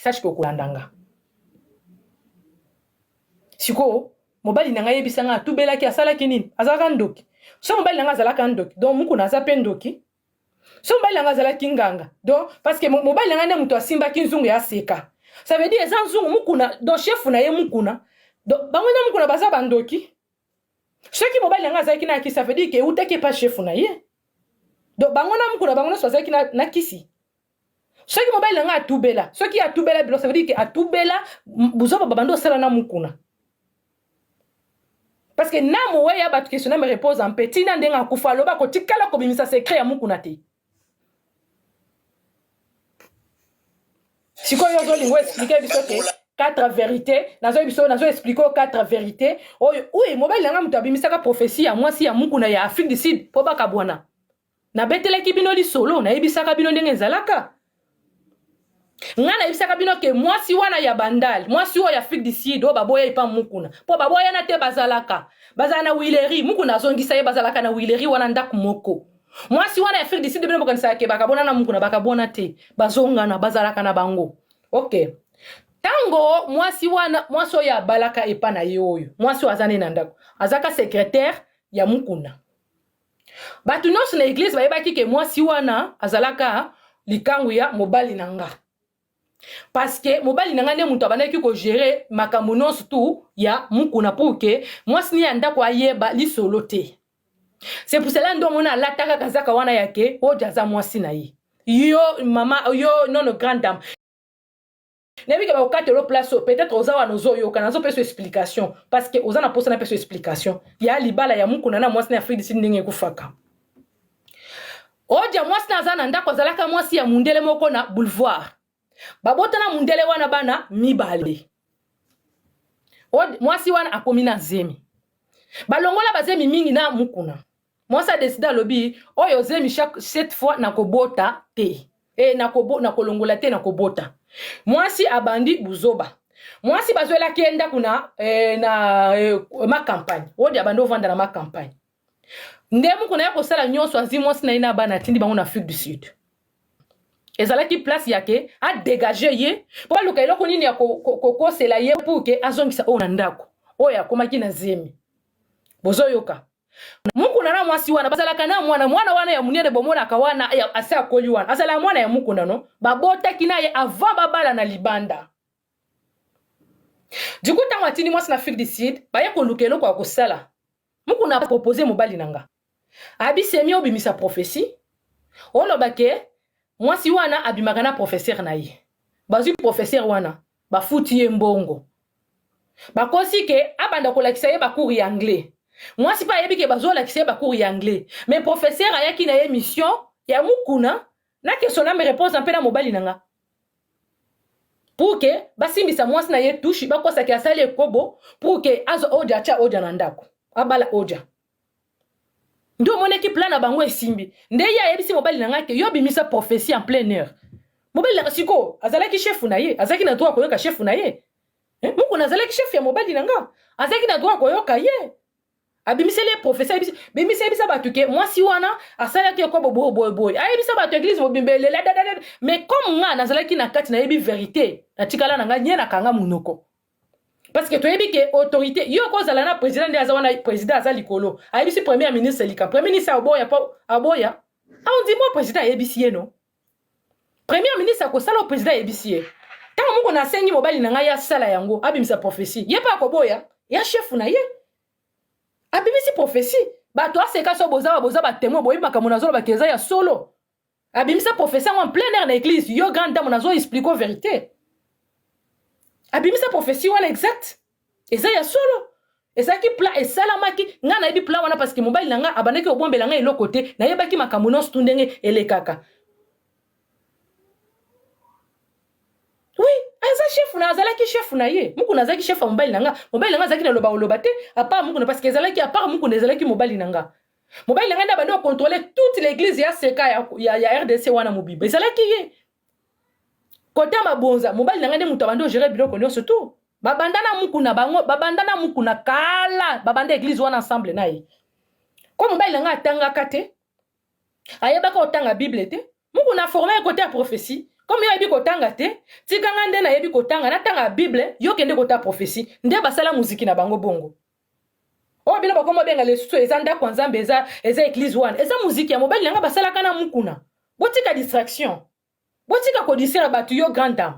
sache que okulandanga siko mobali nanga yebisanga tubelaki asalaki nini azalaka ndoki so mobali nanga azalaka ndoki donc mukuna aza pe ndoki so mobali nanga azalaki nganga donc parce que mobali nanga nde mutu asimbaki nzungu ya seka ça veut dire eza nzungu mukuna donc chef na ye mukuna donc bango nde mukuna baza bandoki soki mobali nanga azalaki na kisi ça veut dire que utaki pas chef na ye donc bango na mukuna bango nyonso azalaki na kisi soki mobali nanga atubela soki atubela bilo ça veut dire que atubela buzoba babando sala na mukuna. Parce que na mowe ya batu question na me repose en petit na ndenga kufa loba ko tikala ko bimisa secret ya mukuna te. Siko yo zo lingo expliquer biso te 4 vérités, nazo expliquer 4 vérités. Oui, mobile nanga mutu abimisa ka prophétie ya mwasi ya mukuna ya Afrique du Sud po baka bwana. Na betele ki bino li solo na yebisa ka bino ndenge ezalaka. Ngana yebisaka bino ke mwasi wana ya bandal mwasi oyo ya Afrique du Sud o baboya ipa mukuna po baboya na te bazalaka bazana wileri mukuna azongisa ye bazalaka na wileri wana ndaku moko mwasi wana ya Afrique du Sud bino bokanisa ke bakabona na mukuna bakabona te bazongana bazalaka na bango. OK, tango mwasi wana mwasi oyo ya balaka epa na ye oyo mwasi wazane na ndako azaka secrétaire ya mukuna batu nyonso na église bayebaki ke mwasi wana azalaka likangu ya mobali nanga. Parce que mobali nanga ne mutu abanaki ko gérer makambo nyonso tu ya mukuna pour que mwasi ni anda ko ayeba li solo te. C'est pour cela ndo mona lataka kazaka wana yake o jaza mwasi na ye. Yo mama yo non grande dame. Nebi ke ba okate lo place peut-être ozawa nozo yo kana zo peso explication parce que ozana posa na peso explication. Ya libala ya mukuna na mwasi na Afrique du Sud ndenge kufaka. Oja mwasi na zana ndako zalaka mwasi ya mundele moko na boulevard. Babota na mundele wana bana mibale. Mwasi wana akomi na zemi. Balongola bazemi mingi na mukuna. Mwasi adesida lobi oyo zemi cette fois na kobota te. Na kolongola te na kobota. Mwasi abandi buzoba. Mwasi bazwela kenda kuna ma campagne. Odi abando vanda na ma campagne. Ndemu kuna yako sala nyonso azi mwasi na ina bana tindi bango na Afrique du Sud. Ezalaki place yake a dégager ye pour luka eloko nini ya kokosela ye pour que azongisa o na ndako oya komaki na zemi bozoyoka mukuna na mwasi wana bazalaka na mwana wana ya munene bomona kawana ya asa koli wana azala mwana ya mukuna no babota kinaye avant babala na libanda du coup tango atini mwasi na Afrique du Sud baye ko luka eloko akosala mukuna proposer mobali nanga abisemi obimisa prophétie olobake mwasi wana abimaka na professeur na ye. Bazu professeur wana bafuti ye mbongo. Bakosi ke abanda kolakisa ye bakuri ya anglais. Mwasi pa yebi ke bazo lakisa ye bakuri ya anglais. Mais professeur ayaki na ye mission ya mukuna na question na me réponse en pe na mobali nanga. Pour que basimbisa mwasi na ye touche bakosa ke asali ekobo pour que azo oja cha oja na ndako. Abala oja. Ndo moneki plan na bango esimbi. Nde ya yebisi mobali nanga ke yo bimisa prophétie en plein air. Mobali nanga siko azalaki chef na ye, azalaki na droit koyoka chef na ye. Muko nazalaki chef ya mobali nanga. Azalaki na droit koyoka ye. Abimisa le professeur bimisa batu ke mwasi wana asalaki ko boy. Ayebisa batu église bobimbele mais comme nga nazalaki na kati na yebi vérité. Na tikala nanga nye na kanga munoko. Parce que tu as dit que autorité, yo ko zala na président de azawana président azali kolo. Ayebisi premier ministre lika. Premier ministre aboya. On dit moi président ayebisi non. Premier ministre akosala président ayebisi. Tant muko na sengi mobali na nga ya sala yango, abimisa prophétie. Ye pa koboya, ya chef na ye. Abimisi prophétie. Ba toi c'est ka so boza ba témoin boyi makamona zo ba keza ya solo. Abimisa prophétie en plein air na église. Yo grande dame na zo expliquer vérité. Abimisa prophétie wana exact. Eza ya solo. Eza ki pla esalamaki nga na yebi pla wana parce que mobile nanga abaneki obombela nga elo côté na yebaki makambo no stundenge elekaka. Oui, eza chef na azalaki chef na ye. Muku nazaki chef mobile nanga zaki na loba te à part muku parce que ezalaki à part muku nezalaki mobile nanga. Mobile nanga bando contrôler toute l'église ya seka ya RDC wana mobibe. Ezalaki ye. Côté mabonza mobali nanga mutu abando gérer biloko nyonso tout babandana mukuna bango babandana mukuna kala babanda église wana ensemble naye ko mobali nanga atanga kate ayeba ko tanga bible te mukuna formé côté ya prophétie Comme yo yebi kotanga te, tikanga nde na yebi kotanga na tanga Bible, yo kende kota prophétie, nde basala muziki na bango bongo. O bino bakomo benga lesusu eza ndako nzambe eza église wana. Eza muziki ya mobali nanga basala kana mukuna. Botika distraction. Botika kodisera batu yo grande dame.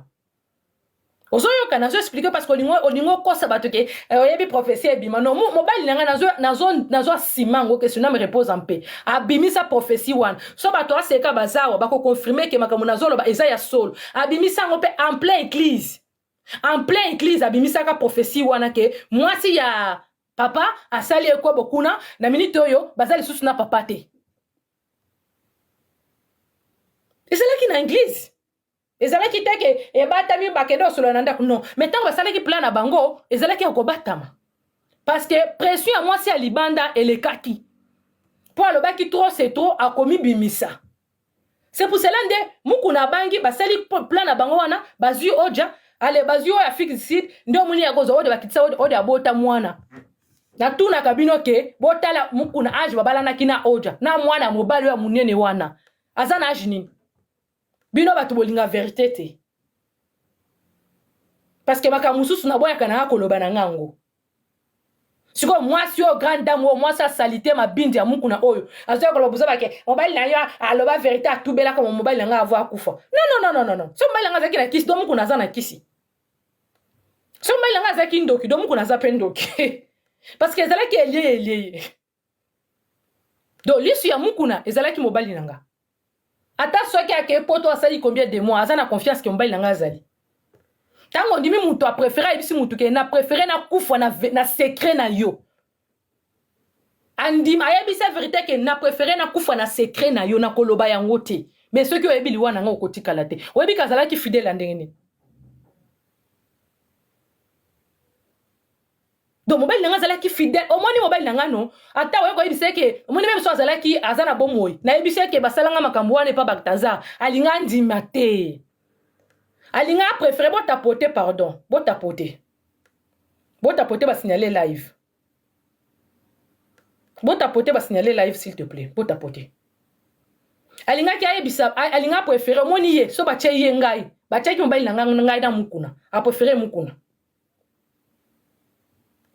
Ozoyo kana zo expliquer parce que olingo kosa batu ke oyebi prophétie ebima non mobali nanga nazo simango que son âme repose en paix. Abimisa prophétie wana. So batu aseka bazawa bako confirmer que makambo nazolo ba eza ya solo. Abimisa ngo pe en plein église. En plein église abimisa ka prophétie wana ke mwasi ya papa asali ekwa bokuna na minute oyo bazali susu na papa te. Ezalaki na église. Ezalaki teke ebatami bakendo solo na ndako non. Mais tant basalaki plan na bango ezalaki akobatama. Parce que pression à moi si à libanda et les kaki. Pour le baki trop c'est trop a commis bimisa. C'est pour cela que mukuna bangi basali plan na bango wana bazu oja ale bazu ya fixit ndio muni ya gozo ode bakitsa ode abota mwana. Na tuna kabino ke botala mukuna age babala na kina oja na mwana mobali ya munene wana. Azana age nini? Bino batu bolinga vérité te. Parce que makamususu na boya kana koloba na ngango. Siko mwasi yo grande dame o mwasi salité ma bindi ya muku na oyo. Azoya koloba buza bake mobile na yo aloba vérité atubela comme mobile na nga avoir kufa. Non. So mobile na nga zaki na kisi do muku na za na kisi. So mobile na nga zaki ndoki do muku na za pendoki. Parce que ezalaki elie. Do lisu ya muku na ezalaki mobile na nga. Ata soki ake poto asali combien de mois azana confiance que mobile na nga azali. Tango ndimi mutu a préféré ibisi mutu ke na préféré na kufa na secret na yo. Andim ayebisa vérité ke na préféré na kufa na secret na yo na koloba yango te. Mais ceux qui oyebi liwa na nga okotika la te. Oyebi kazala ki fidèle ndenge. Donc mobile nanga zala ki fidèle au moins ni mobile nanga non ata oye ko yebisa ke moni même so azala ki azana bomoi na yebisa ke basalanga makambo wana pa baktaza alinga ndima te. Alinga préféré bon tapoter pardon bon tapoter ba signaler live bon tapoter ba signaler live s'il te plaît bon tapoter alinga ki ayebisa alinga préféré moni ye so ba tcheye ngai ba tcheki mobile ngai na mukuna a préféré mukuna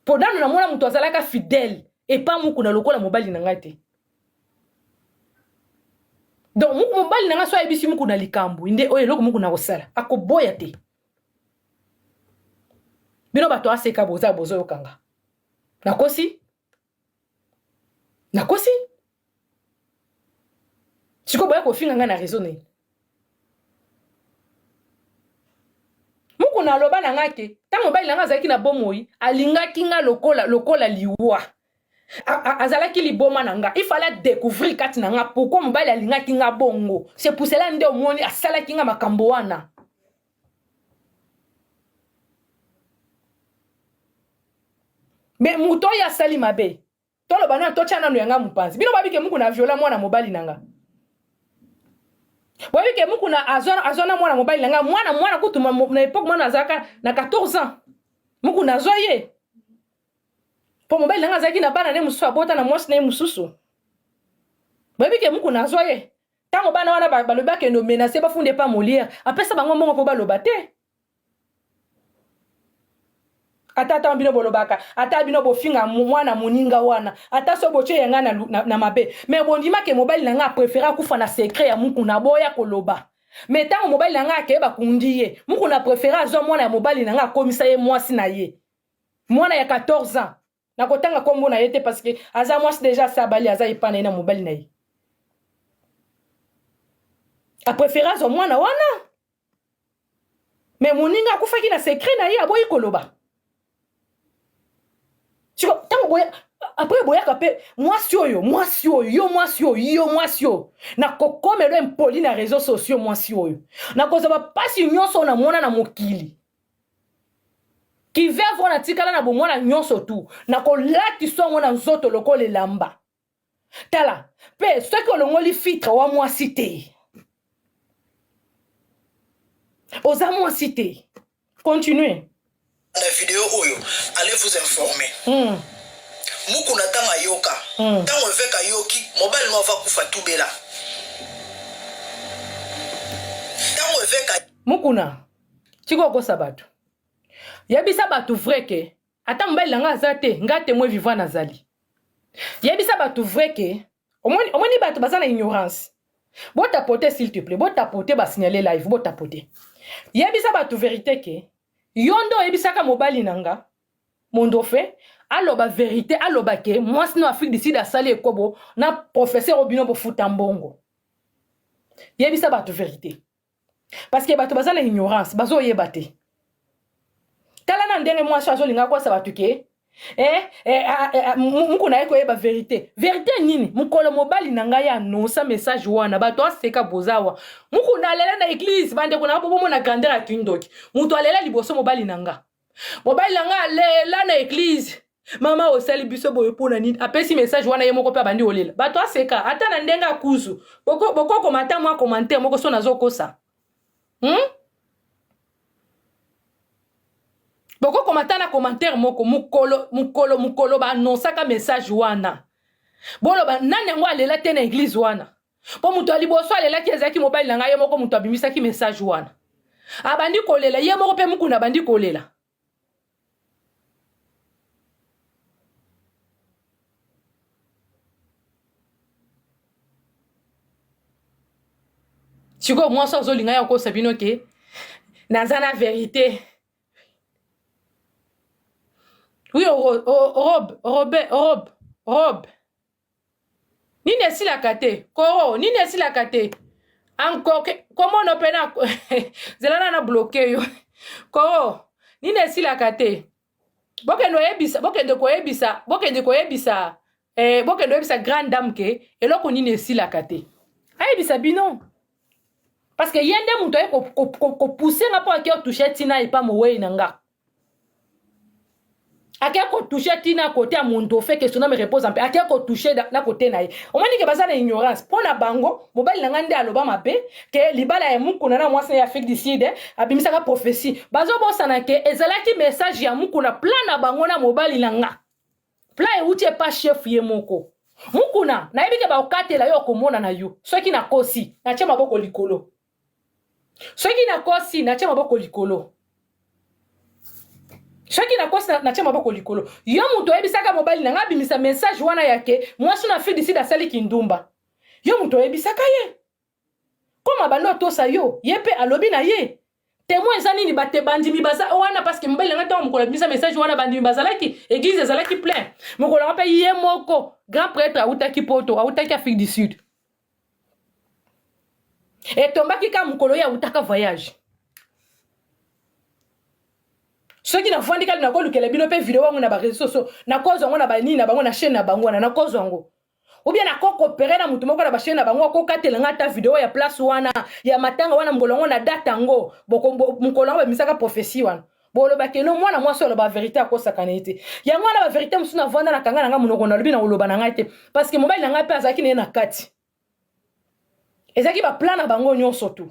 pendant na mona mutu azalaka fidèle et pas mukuna lokola mobile ngai te. Donc mobile nanga so ebisi mukuna likambo inde oye loko mukuna kosala akoboya te. Bino bato aseka bozo yokanga. Nakosi? Siko boya ko finga nga na raisonner. Mukuna loba nanga ke, ta mobile nanga zaki na bomoi, alinga kinga lokola liwa. Azalaki liboma nanga il fallait découvrir kati nanga pourquoi mobile alinga kinga bongo c'est pour cela nde omoni asala kinga makambo wana mais muto ya sali mabe to lo bana to chana no yanga mupanzi bino babike muku na viola mwana mobile nanga babike muku na azona mwana mobile nanga mwana kutuma na époque mwana azaka na 14 ans muku na zoye. Po mobile nanga zaki na bana ne mususu abota na mwasi na mususu. Babi ke muku na zoye. Tango bana wana baloba ke no menacer ba funde pas Molière. Apesa bango mbongo po baloba te. Ata bino bolobaka, ata bino bofinga mwana muninga wana. Ata so boche yanga na mabe. Mais bondima ke mobile nanga préféra kufa na secret ya muku na boya koloba. Mais tango mobile nanga ke ba kundiye. Muku na préféra zo mwana ya mobile nanga komisa ye mwasi na ye. Mwana ya 14 ans. Na kotanga kombo na yete parce que aza mwasi déjà sabali aza ipana na mobile na ye. A préférence au mwana wana. Mais moninga kufaki na secret na ye aboyi koloba. Siko tango boya après boya kapé mwasi oyo na kokomelo impoli na réseaux sociaux mwasi oyo. Na kozaba pasi nyonso na mona na mokili. Qui veut voir na tikala na bomona nyonso tu na ko lati so ngona nzoto lokole lamba tala pe ceux qui ont ngoli filtre wa moi cité aux amours cité continuez la vidéo oyo allez vous informer muku na tanga yoka tango veka yoki mobile no va kufa tubela tango avec mukuna chiko ko sabato yebisa batu vrai ke ata mobali nanga azate ngate moi vivant nazali yebisa batu vrai ke omoni batu bazana ignorance bo tapoter s'il te plaît bo tapoter ba signaler live bo tapoter yebisa batu vérité ke yondo yebisaka mobali nanga mondo fe aloba vérité aloba ke moi sino Afrique du Sud asali ekobo na professeur obino bo futa mbongo yebisa batu vérité parce que batu bazana ignorance bazo yebate tala na ndenge moi chazo linga kwa sabatu ke mukuna eko yeba vérité vérité nini mukolo mobali nanga ya nosa message wana bato aseka bozawa mukuna alela na église bande kuna bobo na grandeur ya kindoki muto alela liboso mobali nanga alela na église mama osali biso boyo pona nini apesi message wana ye moko pe bandi olela bato aseka ata na ndenga kuzu boko komata mwa commentaire moko so nazo kosa boko komata na commentaire moko mukolo ba annonsaka message wana bolo ba nane ngo alela te na église wana po muto aliboso alela ki ezaki mobali nanga ye moko muto abimisaki message wana abandi kolela ye moko pe mukuna bandi kolela chiko moi so zolinga ya ko sabino ke nazana vérité. Oui, robe. Nine si la kate. Koro, nine si la kate. Encore, comment on opena? Zelana na bloqué yo. Koro, nine si la kate. Bokendo yebisa grande dame ke, eloko nine si la kate. Ayebisa bino. Parce que yende muto ye ko pousser na po akio toucher tina et pas mowe nanga. Akia ko toucher tina côté à mondo fait que son me repose en paix. Akia ko toucher na côté na ye. On m'a dit que baza na ignorance. Pona bango, mobile nanga nde aloba mabe que libala ya mukuna na mwasa ya Afrique du Sud abimisa ka prophétie. Bazo bo sanake ezalaki message ya mukuna plan na bango na mobile nanga. Plan e uti pas chef ye moko. Mukuna na yebi ke ba okatela yo komona na yo. Soki na kosi na tia maboko likolo. Soki na kosi na tia maboko likolo. Soki na kosi na tia maboko likolo. Yo muto yebisaka mobali na ngabimisa message wana yake mwasi na Afrique du Sud asali kindumba. Yo muto yebisaka ye. Koma bando tosa yo, yepe alobi na ye. Témoin zani ni bate bandimi baza wana parce que mobali ngata mukola bimisa message wana bandimi bazalaki église ezalaki plein. Mukola ngapa ye moko grand prêtre autaki poto, autaki Afrique du Sud. Et tombaki ka mukolo ya utaka voyage. Ceux qui n'ont pas na ko lukela bino pe vidéo wangu na ba réseaux sociaux na kozo ngo na ba nini na bango na chaîne na bango na kozo ngo. Ou bien na ko coopérer na mutu moko na ba chaîne na bango ko katela ngata vidéo ya place wana ya matanga wana mukolo ngo na data ngo boko mukolo ngo misaka prophétie wana. Bolo ba keno mwana mwasi lo ba vérité akosaka na ite. Ya mwana ba vérité musu na vanda na kanga na nga munoko na lobi na oloba na ngate parce que mobile na nga pe azaki na kati. Ezaki ba plan na bango nyonso tu.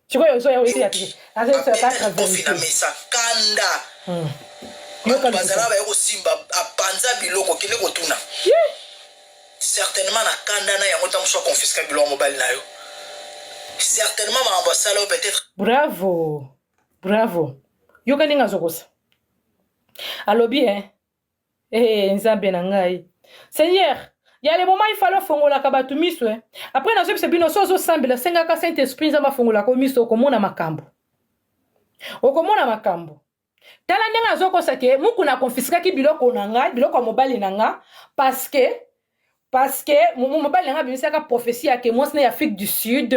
Tu vois, yo ya wezi ati. Azo pas traverser. Mesa kanda. Bazala ba yoko simba apanza biloko kile kotuna. Certainement na kanda na yango tamu so confisquer biloko mobile na yo. Certainement ma ambassadeur peut-être. Bravo. Bravo. Yo kaninga zokosa. Alobi nzambe na ngai. Seigneur, il y a les moments il fallait fongola kabatu miso après na zebisa bino sozo sambela senga ka Saint Esprit nzamba fongola ko miso komona makambo. Okomona makambo. Tala ndenga zoko sake muku na confisquer ki biloko nanga, biloko mobile nanga parce que mobile nanga bimisa ka prophétie ya ke mwasi na Afrique du Sud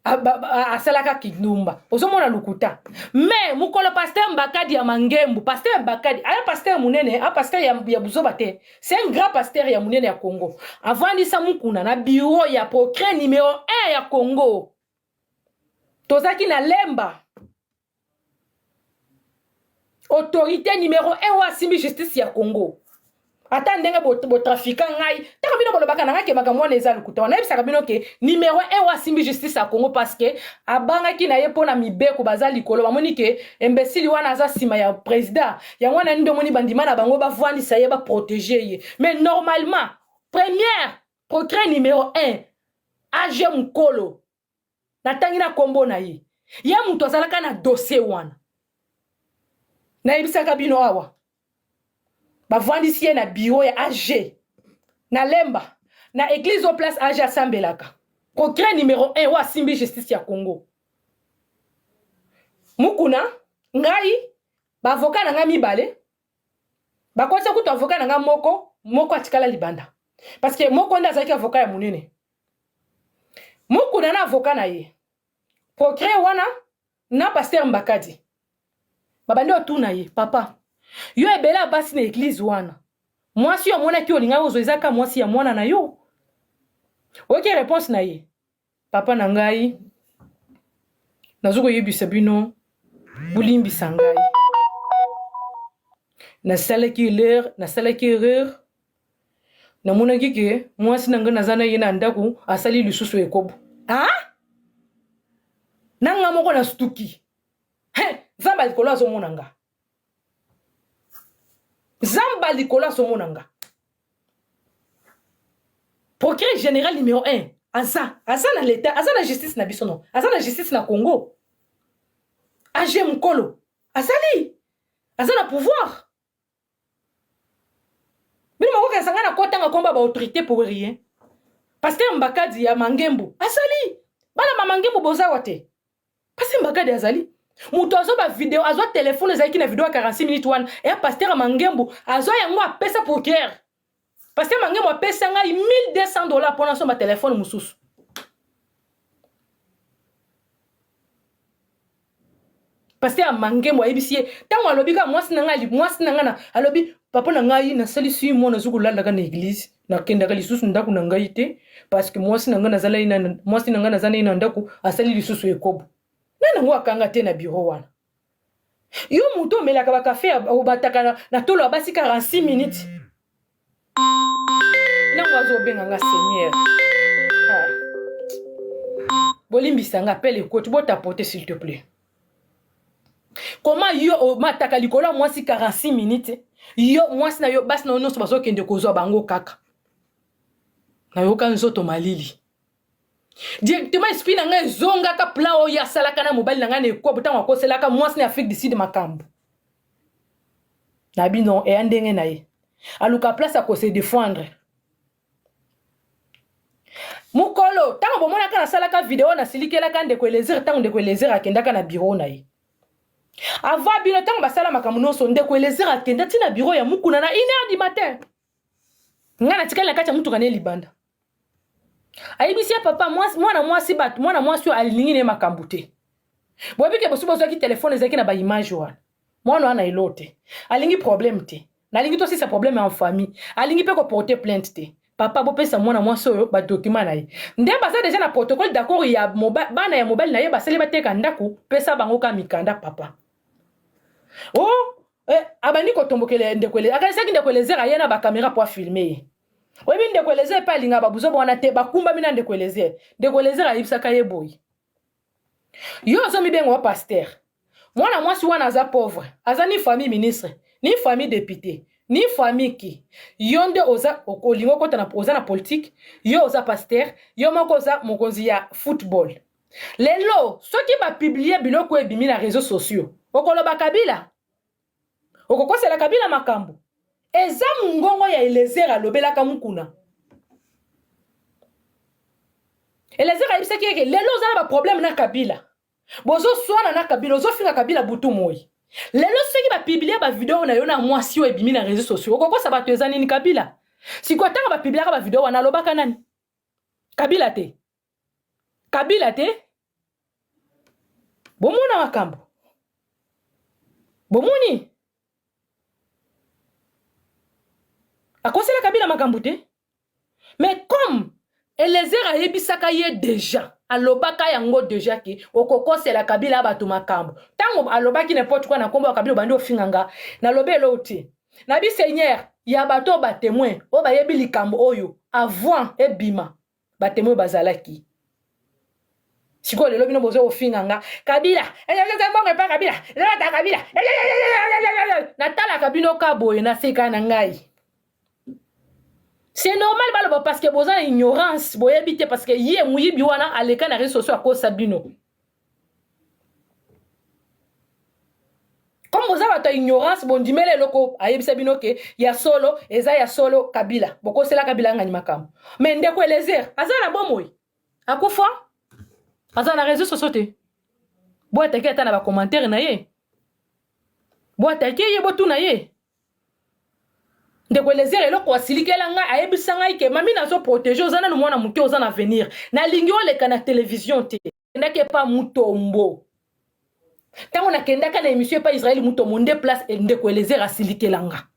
asalaka kindumba ozomona lukuta mais mukolo pasteur Mbakadi ya Mangembu pasteur Mbakadi ala pasteur munene a pasteur ya buzoba te c'est un grand pasteur ya munene ya Congo avant disa mukuna na bureau ya procret numéro 1 ya Congo tozaki na lemba autorité numéro 1 wa simbi justice ya Congo ata ndenge bo trafiquant ngai taka bino bolobaka na ngake makamwa neza lukuta wana ebisaka bino ke numéro 1 wa simbi justice à Congo parce que abangaki na ye pona mibeko bazali likolo bamoni ke imbécile wana aza sima ya président ya wana ndo moni bandima na bango bavandisa ye ba protéger ye mais normalement première procret numéro 1 age mukolo natangi na kombo na ye ya mutu azalaka na dossier wana nayebisaka bino awa bavandisi ye na bureau ya AG na lemba na église au place AG asambelaka procureur numéro 1 wa simbi justice ya Congo mukuna ngai bavoka na nga mibale bakosa kutu avoka na nga moko atikala libanda parce que moko nda azalaki avoka ya munene mukuna na avoka na ye procureur wana na pasteur Mbakadi babandi otuna ye papa yo ebela basi na église wana mwasi yo mona ki olinga ozo ezaka mwasi ya mwana na yo oke réponse na ye papa na ngai nazuko yebisa bino bulimbisa ngai nasalaki erreur namonaki ke mwasi na ngai nazana ye na ndako asali lisusu ekobo nanga moko na stuki zamba likolo azomona nga zamba likolo azomona nga procureur général numéro 1 aza na l'état aza na justice na biso non aza na justice na Congo age mukolo azali aza na pouvoir bino makoka esanga na kotanga komba ba autorité pour rien parce que Mbakadi ya Mangembu azali bana mamangembu bozawa te parce que Mbakadi azali mutu azo ba video azo téléphone ezalaki na video ya 46 minutes wana et pasteur Mangembu azo yango apesa procureur pasteur Mangembu apesa ngai $1200 pour na so ba téléphone mususu pasteur Mangembu ayebisi tango alobi ka mwasi na ngai na alobi papa na ngai na salisi mo na zukulanda ka na église na kenda ka lisusu ndako na ngai te parce que mwasi na ngai nazala ina ndako asali lisusu ekobo nana ngo akanga te na bureau wana yo muto melaka ba café obataka na tolo abasi 46 minutes nango azobenga nga seigneur bolimbisa nga pele ko tu bota porter s'il te plaît comment yo mataka likola mwasi 46 minutes yo mwasi na yo basi na noso baso kende kozwa bango kaka na yo kan zoto malili directement esprit na nga zonga ka plan o ya salaka na mobile na nga ne ko butango akoselaka mwasi na Afrique du Sud makambo na bino e andenge na ye aluka place a ko se défendre mukolo tango bomona kana salaka video na silikela ka ndeko elezir tango ndeko elezir akendaka na bureau na ye ava bino tango basala makambo noso ndeko elezir akenda tina bureau ya mukuna na 1h du matin ngana tikala na kati ya mutuka ne libanda ayibisi papa mwana mwasi alingi ne makambo te bobike bosubo zaki telefone zaki na ba image wana mwana wana elote alingi problème te nalingi to si sa problème en famille alingi pe ko porter plainte te papa bopesa mwana mwasi oyo ba document na ye ndemba za déjà na protocole d'accord ya bana ya mobile na ye basali bateka ndako pesa bango ka mikanda papa abandi ko tombokele ndekwele akalisaki ndekwelezera ye na ba caméra pour filmer webi ndekweleze pa linga babuzo bona te bakumba mina ndekwelezera ibisaka ye boy yo zo mibengo wa pasteur mwana mwasi wana aza pauvre aza ni famille ministre ni famille député ni famille ki yonde oza olingo kota na oza na politique yo oza pasteur yo moko oza mokonzi ya football lelo soki ba publier biloko ebimi na réseaux sociaux okoloba Kabila okokosela Kabila makambo eza mungongo ya elezera lobelaka mukuna elezera ibisaki eke lelo oza na ba problème na Kabila bozo swana na Kabila ozo finga Kabila butu moi lelo soki ba publier ba video na yo na mwasi o ebimi na réseaux sociaux okokosa bato eza nini Kabila siko tanga ba publier ba video wana lobaka nani Kabila te bomona makambo bomoni akosela Kabila makambo te mais comme elezera yebisaka ye déjà alobaka yango déjà ki okokosela Kabila bato makambo tango alobaki n'importe quoi na kombo ya Kabila bandi ofinganga na lobelo te na bi seigneur ya bato ba témoin o ba yebi likambo oyo avant ebima ba témoin bazalaki siko lelo bino bozo ofinganga Kabila Kabila natala kabino ka boye na seka na ngai C'est normal parce que vous avez ignorance, vous habitez parce que yé mouyi biwana aleka na réseaux sociaux à cause sabino. Comme vous avez votre ignorance, bon dimele loko ayebi sabino ke ya solo eza ya solo Kabila. Boko c'est la Kabila ngani makam. Mais ndeko elezer, azana bomoy. Akufa? Azana réseaux sociaux te. Bo atake ata na ba commentaire na ye. Bo atake ye botu na ye. Ndeko elezer eloko asilikela nga ayebisa nga ike mami nazo protéger ozana no mwana muke ozana venir. Na lingi oleka na télévision te. Ndake pa mutombo. Tango na kendaka na émission pa Israël mutombo nde place ndeko elezer asilikela nga.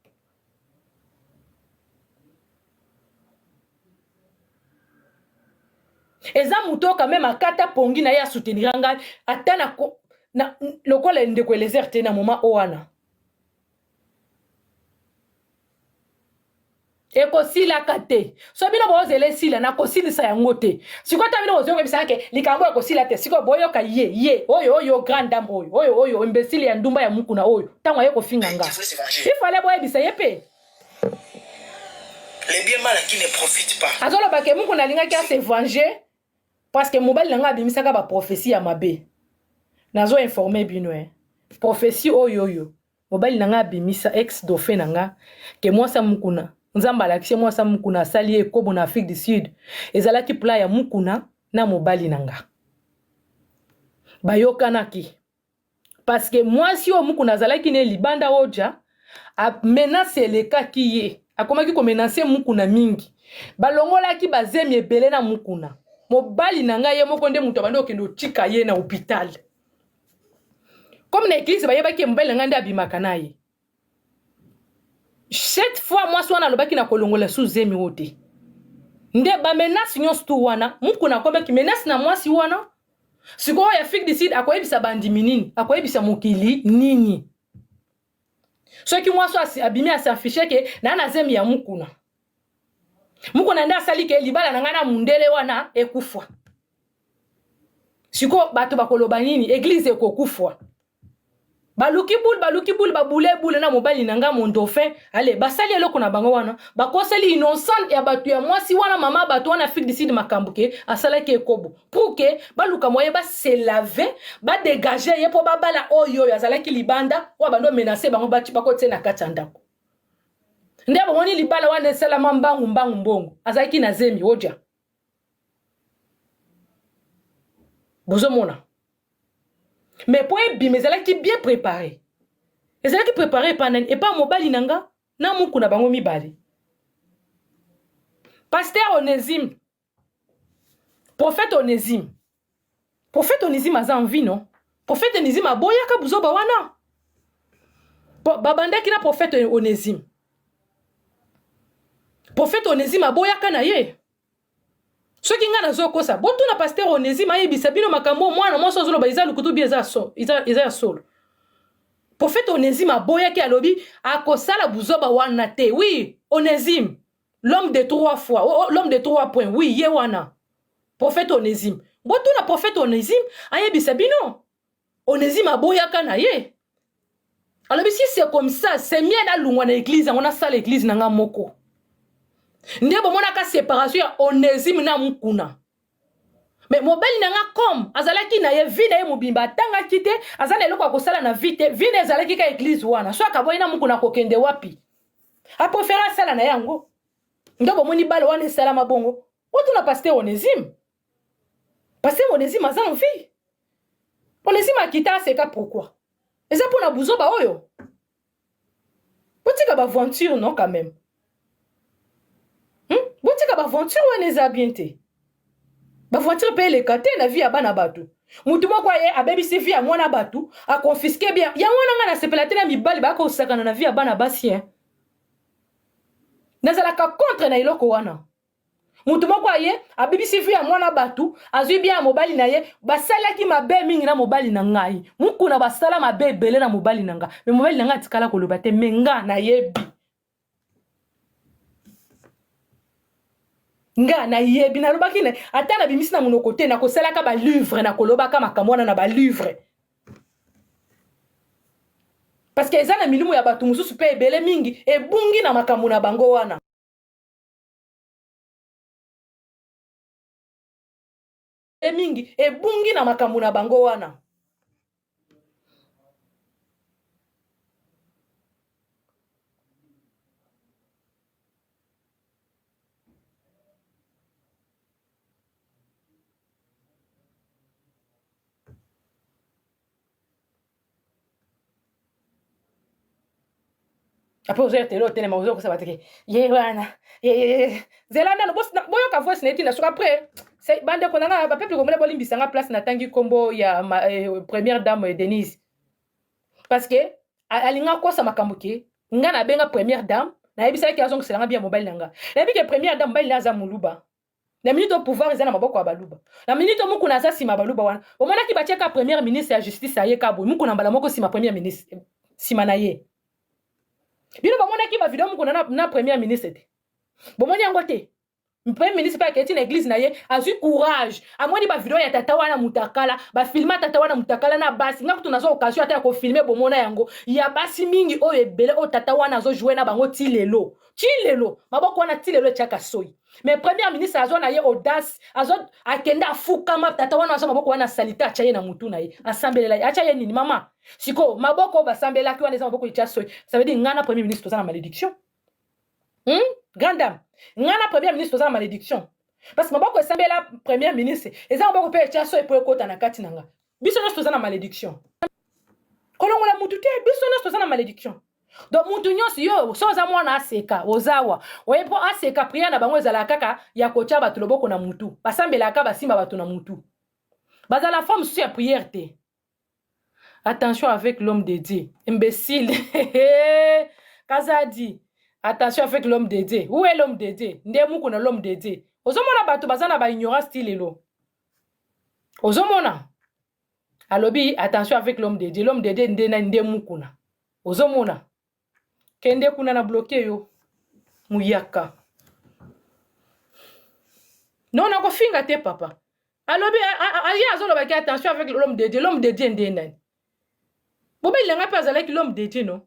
Eza mutoka même akata pongi na ya soutenir nga atana na lokola ndeko elezer te na moment owana. Eko sila kate. So bino bozele sila na ko silisa yango te. Siko ta bino ozo kebisa ke likambo eko sila te. Siko boyo ka ye oyo grand dame oyo imbécile ya ndumba ya muku na oyo. Tango ayeko finga nga. Il fallait boye bisa yepe. Les bien mal qui ne profitent pas. Azolo ba ke muku na linga ki a se venger parce que mobile nga bimisaka ba prophétie ya mabe. Nazo informer bino prophétie oyo. Mobile nga bimisa ex dauphin nga ke moi sa mukuna. Nzamba lakishe mwasa mukuna sali ekobo na Afrique du Sud. Ezalaki pla ya mukuna na mobali nanga. Bayokanaki. Parce que mwasi o mukuna zalaki ne libanda oja a menace lekaki ye. Akomaki ko menacer mukuna mingi. Balongolaki bazemi ebele na mukuna. Mobali nanga ye moko nde muto bando kendo tika ye na hôpital. Comme na église bayebaki mobali nanga nde abimaka na ye. Cette fois moi soit na lobaki na kolongola sous zemi wote. Nde ba menace nyonso tu wana, mukuna kombe ki menace na mwasi wana. Siko ya Afrique du Sud akoyebisa bandimi nini, akoyebisa mokili nini. Soki mwasi asi abimi asafishe ke na zemi ya mukuna. Mukuna nda sali ke libala na ngana mundele wana ekufwa. Siko bato bakoloba nini, église ekokufwa. Baluki boule babule na mobali nanga mon dauphin allez basali eloko na bango wana bakoseli innocent ya batu ya mwasi wana mama batu wana Afrique du Sud makambuke asalaki ekobo pour que baluka moye ba se laver ba dégager ye po babala oyo azalaki libanda wa bando menacer bango bati bakotse na katandako nde bamoni libala wana esala mbangu mbongo azalaki na zemi oja bozomona. Mais pour ebi mais elle qui bien préparé. Elle qui préparé pendant et pas mobali nanga na muku na bango mibali. Pasteur Onésime. Prophète Onésime a envie non. Prophète Onésime a boyaka buzoba wana. Babanda ki na prophète Onésime. Prophète Onésime a boyaka na ye. Ce qui nga nazo kosa boto na pasteur Onésime ayebisa bino makambo mwana mwa sozolo ba iza lukutu bi eza ya solo. Prophète Onésime aboyaki alobi akosala buzoba wana te. Oui, Onésime, l'homme de 3 fois, l'homme de 3 points. Oui, ye wana. Prophète Onésime. Boto na prophète Onésime ayebisa bino. Onésime aboyaka na ye. Alors si c'est comme ça, c'est mieux na lungwa na église, on a ça l'église nanga moko. Nde bomona ka séparation ya Onésime na mukuna. Mais mobali nanga comme azalaki na ye vina ye mobimba tanga kite azana eloko akosala na vite vina ezalaki ka église wana so akaboyi na mukuna kokende wapi. A préférer sala na yango. Nde bomoni balo wana sala mabongo. Oto na pasteur Onésime. Pasteur Onésime azan vie. Onésime akita seka pourquoi? Eza pour na buzoba oyo. Botika ba aventure non quand même. Botika ba aventure wana eza bien te. Ba aventure pe le kate na vie ya bana batu. Mutu moko ye abebisi vie ya mwana batu, a confisquer bien. Ya mwana nga na sepelate na mibali ba ko sakana na vie ya bana basi hein. Nazalaka contre na iloko wana. Mutu moko ye abebisi vie ya mwana batu, azui bien mobali na ye, basalaki mabe mingi na mobali na ngai. Muku na basala mabe belé na mobali na nga. Me mobali na nga tikala koloba te menga na yebi. Nga na yebi na lobaki na ata na bimisi na monoko te na kosalaka ba livre na kolobaka makamwana na ba livre. Parce que eza na milimu ya batu mususu pe ebele mingi ebungi na makambo na bango wana. mingi ebungi na makambo na bango wana. Après vous êtes là tellement vous ça va te wana zelanda no boyo ka voice neti na so après c'est bande ko na ba peuple congolais bolimbisanga place na tangi kombo ya première dame Denise parce que alinga ko sa makambuke nga na benga première dame na yebisa ki azongo selanga bien mobile nanga na bi ke première dame mobile naza muluba na minute au pouvoir ezana maboko ya baluba na minute muku na za sima baluba wana omona ki batiaka première ministre ya justice aye kabo muku na mbala moko sima première ministre sima na ye. Bino bamona ki ba video mukuna na premier ministre te. Bomoni yango te. Premier ministre pa keti na église na ye azu courage. Amoni ba video ya tata wana mutakala, ba filma tata wana mutakala na basi. Nga kutu nazo occasion ata ko filmer bomona yango. Ya basi mingi o ebele o tata wana zo jouer na bango ti lelo. Ti lelo. Maboko wana ti lelo chaka soyi. Mais premier ministre azo na ye audace, azo akenda fuka ma tata wana azo maboko wana salita achaye na mutu na ye. Assemblée la achaye nini mama? Siko maboko ba sambela ki wana maboko icha soyi. Ça veut dire ngana premier ministre toza na malédiction. Grande dame. Ngana premier ministre toza na malédiction. Parce que maboko sambela premier ministre, eza maboko pe icha soyi po ekota na kati nanga. Biso no toza na malédiction. Kolongola mutu te biso no toza na malédiction. Donc mutu nyonso yo soza mwana aseka ozawa oyepo aseka priya na bango ezala kaka ya kocha bato loboko na mutu basambela ka basimba bato na mutu bazala femme sous ya prière te. Attention avec l'homme de Dieu imbécile. Kazadi attention avec l'homme de Dieu. Où est l'homme de Dieu? Nde muku na l'homme de Dieu ozomona bato bazana ba ignorance style lo ozomona alobi attention avec l'homme de Dieu. L'homme de Dieu nde na nde muku na ozomona kende kuna na bloqué yo muyaka non na ko finga te papa alobi aya azolo ba attention avec l'homme de Dieu. L'homme de Dieu ndé nani bobe lenga pa azala ki l'homme de Dieu non